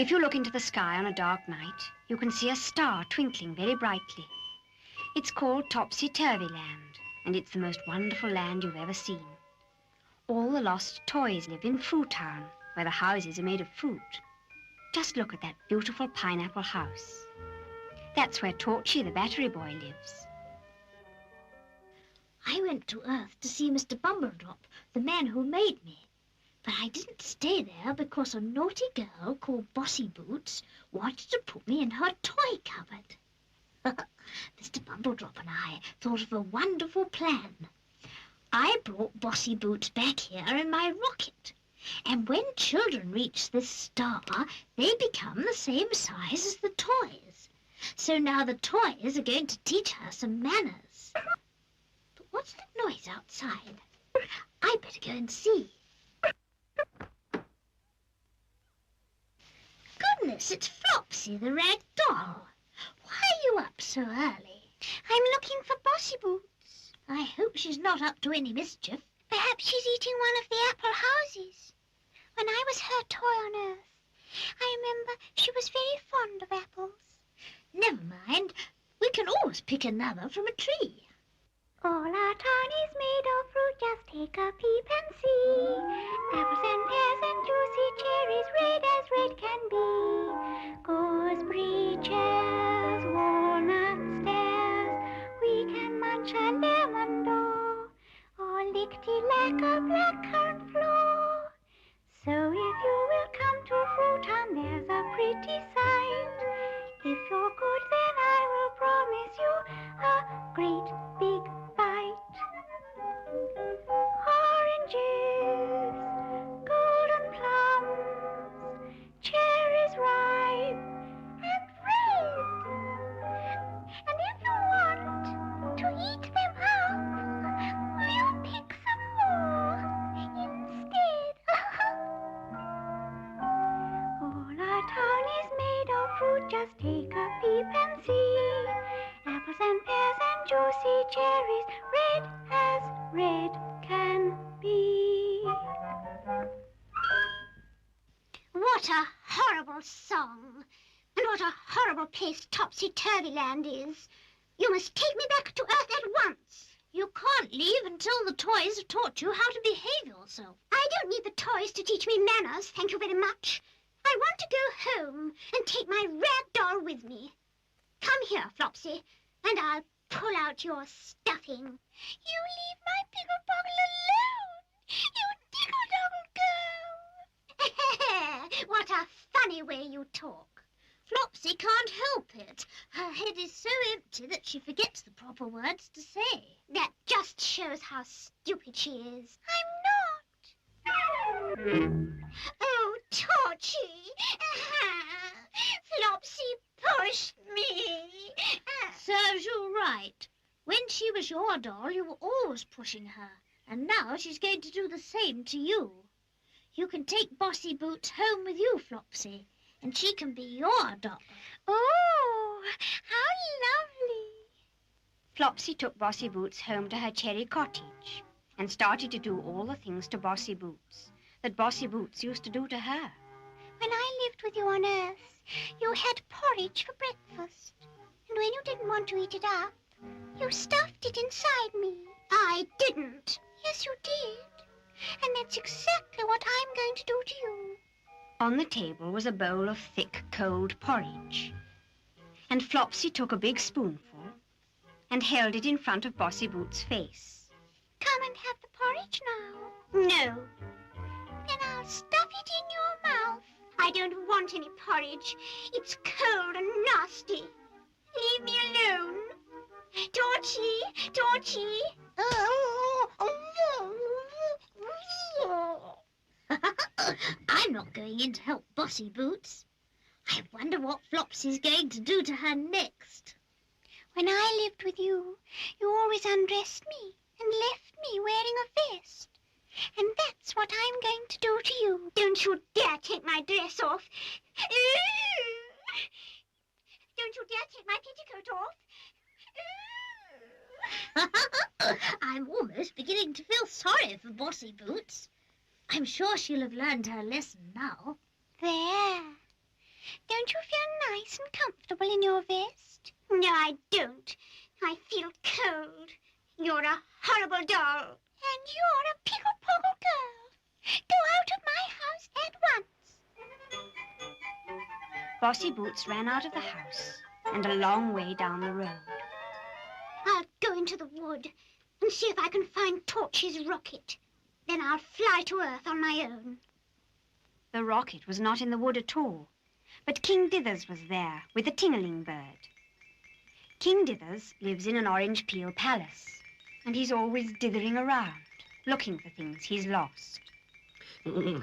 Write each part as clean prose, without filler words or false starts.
If you look into the sky on a dark night, you can see a star twinkling very brightly. It's called Topsy-Turvy Land, and it's the most wonderful land you've ever seen. All the lost toys live in Fruit Town, where the houses are made of fruit. Just look at that beautiful pineapple house. That's where Torchy the Battery Boy lives. I went to Earth to see Mr. Bumbledrop, the man who made me. But I didn't stay there because a naughty girl called Bossy Boots wanted to put me in her toy cupboard. Mr. Bumbledrop and I thought of a wonderful plan. I brought Bossy Boots back here in my rocket. And when children reach this star, they become the same size as the toys. So now the toys are going to teach her some manners. But what's that noise outside? I better go and see. Goodness, it's Flopsy, the rag doll. Why are you up so early? I'm looking for Bossy Boots. I hope she's not up to any mischief. Perhaps she's eating one of the apple houses. When I was her toy on Earth, I remember she was very fond of apples. Never mind. We can always pick another from a tree. All our town is made of fruit, just take a peep and see. Apples and pears and juicy cherries, red as red can be. Gooseberry chairs, walnut stairs, we can munch a lemon door, or lickety-lack a blackcurrant floor. So if you will come to Fruit Town, there's a pretty sight. If you're good, then I will promise you a great big bite. Oranges, golden plums, cherries ripe and red. And if you want to eat them up, we'll pick some more instead. All our town is made of fruit, just take a peep and see. Apples and pears and juicy cherries, red as red can be. What a horrible song! And what a horrible place Topsy-Turvy Land is. You must take me back to Earth at once. You can't leave until the toys have taught you how to behave yourself. I don't need the toys to teach me manners, thank you very much. I want to go home and take my rag doll with me. Come here, Flopsy, and I'll pull out your stuffing. You leave my pickle boggle alone, you dickle-doggle girl. What a funny way you talk. Flopsy can't help it. Her head is so empty that she forgets the proper words to say. That just shows how stupid she is. I'm not. Oh, Torchy! Flopsy pushed me. Serves you right. When she was your doll, you were always pushing her. And now she's going to do the same to you. You can take Bossy Boots home with you, Flopsy, and she can be your doll. Oh, how lovely. Flopsy took Bossy Boots home to her cherry cottage and started to do all the things to Bossy Boots that Bossy Boots used to do to her. When I lived with you on Earth, you had porridge for breakfast. And when you didn't want to eat it up, you stuffed it inside me. I didn't. Yes, you did. And that's exactly what I'm going to do to you. On the table was a bowl of thick, cold porridge. And Flopsy took a big spoonful and held it in front of Bossy Boots' face. Come and have the porridge now. No. Then I'll stuff it in your mouth. I don't want any porridge. It's cold and nasty. Leave me alone. Torchy, Torchy. I'm not going in to help Bossy Boots. I wonder what Flopsy's going to do to her next. When I lived with you, you always undressed me and left me wearing a vest. And that's what I'm going to do to you. Don't you dare take my dress off. Don't you dare take my petticoat off. I'm almost beginning to feel sorry for Bossy Boots. I'm sure she'll have learned her lesson now. There. Don't you feel nice and comfortable in your vest? No, I don't. I feel cold. You're a horrible doll. And you're a pickle-poggle girl. Go out of my house at once. Bossy Boots ran out of the house and a long way down the road. I'll go into the wood and see if I can find Torchy's rocket. Then I'll fly to Earth on my own. The rocket was not in the wood at all, but King Dithers was there with a tingling bird. King Dithers lives in an orange peel palace, and he's always dithering around, looking for things he's lost. Oh,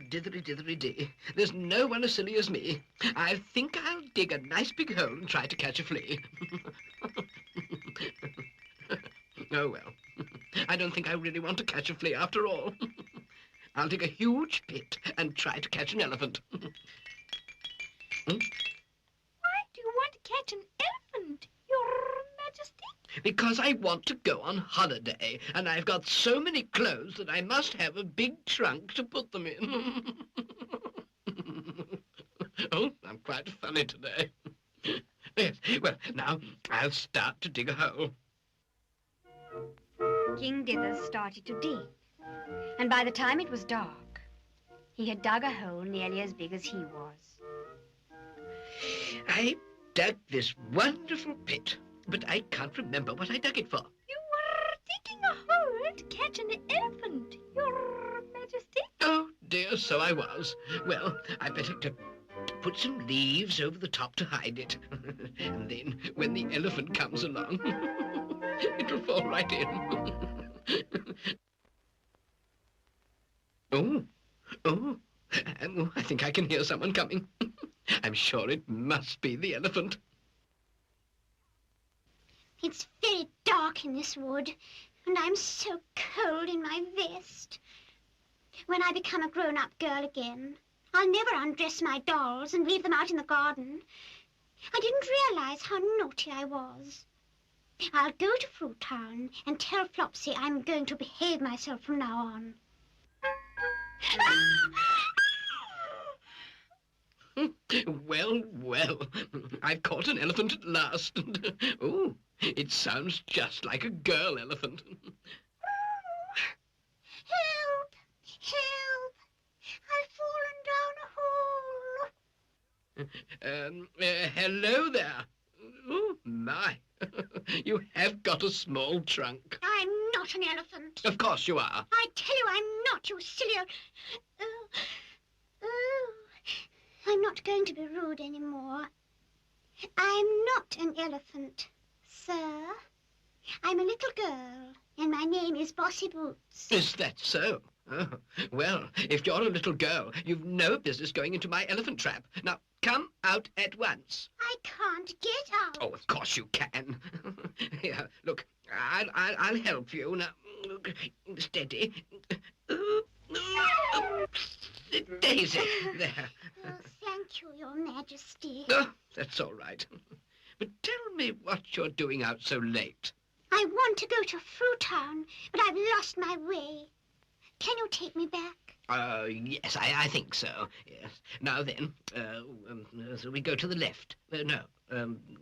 dithery, dithery, dee. There's no one as silly as me. I think I'll dig a nice big hole and try to catch a flea. Oh, well. I don't think I really want to catch a flea after all. I'll dig a huge pit and try to catch an elephant. Why do you want to catch an elephant, Your Majesty? Because I want to go on holiday, and I've got so many clothes that I must have a big trunk to put them in. Oh, I'm quite funny today. Yes, well, now I'll start to dig a hole. King Dithers started to dig, and by the time it was dark, he had dug a hole nearly as big as he was. I dug this wonderful pit, but I can't remember what I dug it for. You were digging a hole to catch an elephant, Your Majesty. Oh, dear, so I was. Well, I better put some leaves over the top to hide it. And then, when the elephant comes along, it'll fall right in. Oh, I think I can hear someone coming. I'm sure it must be the elephant. It's very dark in this wood, and I'm so cold in my vest. When I become a grown-up girl again, I'll never undress my dolls and leave them out in the garden. I didn't realize how naughty I was. I'll go to Fruit Town and tell Flopsy I'm going to behave myself from now on. Well, well, I've caught an elephant at last. Oh, it sounds just like a girl elephant. Help! Help! I've fallen down a hole. Hello there. Oh, my. You have got a small trunk. I'm not an elephant. Of course you are. I tell you I'm not, you silly... I'm not going to be rude anymore. I'm not an elephant, sir. I'm a little girl, and my name is Bossy Boots. Is that so? Oh, well, if you're a little girl, you've no business going into my elephant trap. Now, come out at once. I can't get out. Oh, of course you can. Here, look, I'll help you. Now, steady. Daisy, there. Oh, thank you, Your Majesty. Oh, that's all right. But tell me what you're doing out so late. I want to go to Fruit Town, but I've lost my way. Can you take me back? Yes, I think so. Yes. Now then, so we go to the left. No,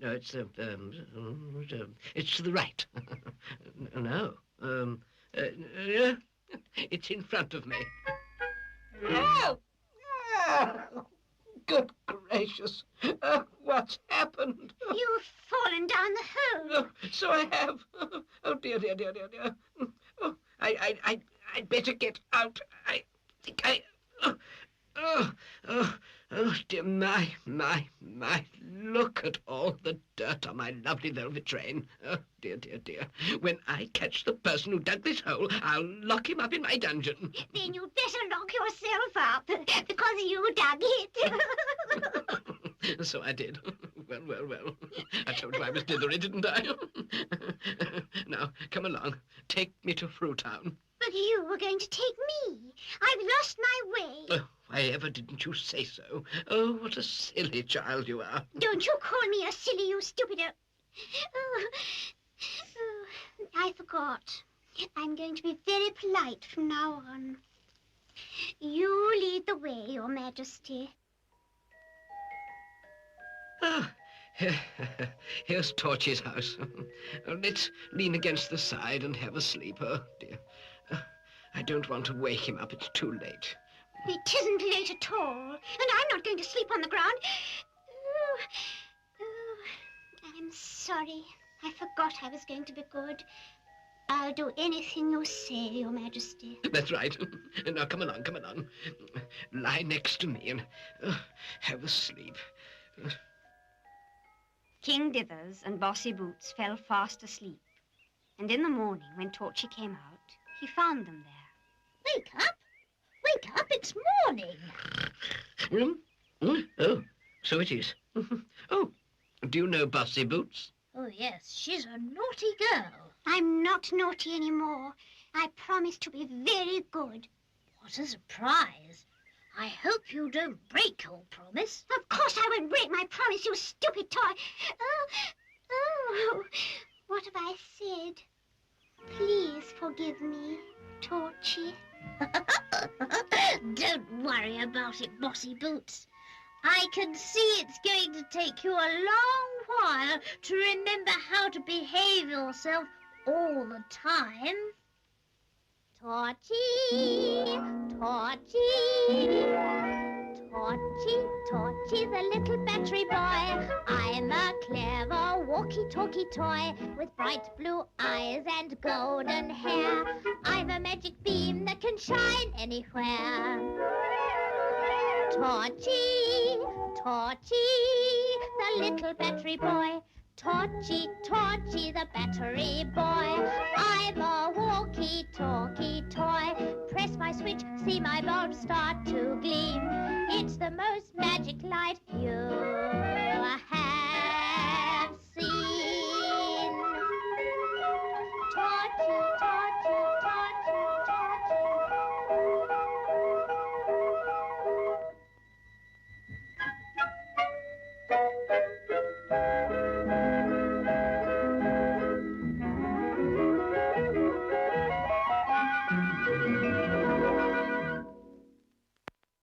it's to the right. No, it's in front of me. Oh! Good gracious! What's happened? You've fallen down the hole. Oh, so I have. Oh dear, dear, dear, dear, dear. Oh, I'd better get out. I think I... Oh, dear, my. Look at all the dirt on my lovely velvet train. Oh, dear, dear, dear. When I catch the person who dug this hole, I'll lock him up in my dungeon. Then you'd better lock yourself up, because you dug it. So I did. Well. I told you I was dithery, didn't I? Now, come along. Take me to Fruit Town. But you were going to take me. I've lost my way. Oh, why ever didn't you say so? Oh, what a silly child you are. Don't you call me a silly, you stupid... I forgot. I'm going to be very polite from now on. You lead the way, Your Majesty. Ah, here's Torchy's house. Let's lean against the side and have a sleep. Oh, dear. I don't want to wake him up. It's too late. It isn't late at all, and I'm not going to sleep on the ground. I'm sorry. I forgot I was going to be good. I'll do anything you say, Your Majesty. That's right. Now, come along, come along. Lie next to me and have a sleep. King Dithers and Bossy Boots fell fast asleep. And in the morning, when Torchy came out, he found them there. Wake up! Wake up, it's morning. Oh, so it is. Oh, do you know Bossy Boots? Oh, yes, she's a naughty girl. I'm not naughty anymore. I promise to be very good. What a surprise. I hope you don't break your promise. Of course I won't break my promise, you stupid toy. Oh, what have I said? Please forgive me, Torchy. Don't worry about it, Bossy Boots. I can see it's going to take you a long while to remember how to behave yourself all the time. Torchy, Torchy, Torchy, Torchy the little battery boy. I'm a clever walkie-talkie toy with bright blue eyes and golden hair. I'm a magic beam that can shine anywhere. Torchy, Torchy, the little battery boy. Torchy, Torchy, the battery boy. I'm a walkie-talkie toy. Press my switch, see my bulb start to gleam. It's the most magic light you